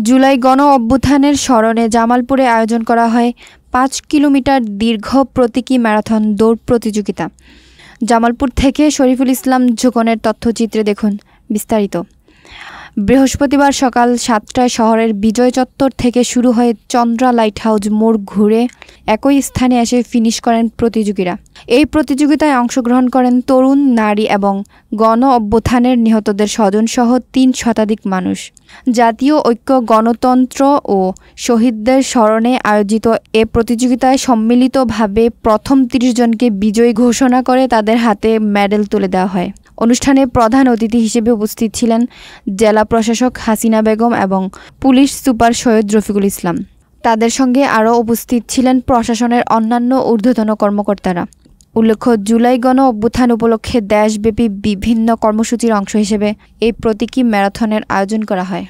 জুলাই গণ অভ্যুত্থানের স্মরণে জামালপুরে আয়োজন করা হয় ৫ কিলোমিটার দীর্ঘ প্রতীকী ম্যারাথন দৌড় প্রতিযোগিতা। জামালপুর থেকে শরীফুল ইসলাম ঝুকনের তথ্যচিত্রে দেখুন বিস্তারিত। বৃহস্পতিবার সকাল ৭টায় শহরের বিজয় চত্বর থেকে শুরু হয়ে চন্দ্রা লাইট হাউস মোড় ঘুরে একই স্থানে এসে ফিনিশ করেন প্রতিযোগীরা। এই প্রতিযোগিতায় অংশগ্রহণ করেন তরুণ, নারী এবং গণ অভ্যুত্থানের নিহতদের স্বজনসহ ৩ শতাধিক মানুষ। জাতীয় ঐক্য, গণতন্ত্র ও শহীদদের স্মরণে আয়োজিত এ প্রতিযোগিতায় সম্মিলিতভাবে প্রথম ৩০ জনকে বিজয়ী ঘোষণা করে তাদের হাতে মেডেল তুলে দেওয়া হয়। অনুষ্ঠানে প্রধান অতিথি হিসেবে উপস্থিত ছিলেন জেলা প্রশাসক হাসিনা বেগম এবং পুলিশ সুপার সৈয়দ রফিকুল ইসলাম। তাদের সঙ্গে আরও উপস্থিত ছিলেন প্রশাসনের অন্যান্য ঊর্ধ্বতন কর্মকর্তারা। উল্লেখ্য, জুলাই গণ অভ্যুত্থান উপলক্ষে দেশব্যাপী বিভিন্ন কর্মসূচির অংশ হিসেবে এই প্রতীকী ম্যারাথনের আয়োজন করা হয়।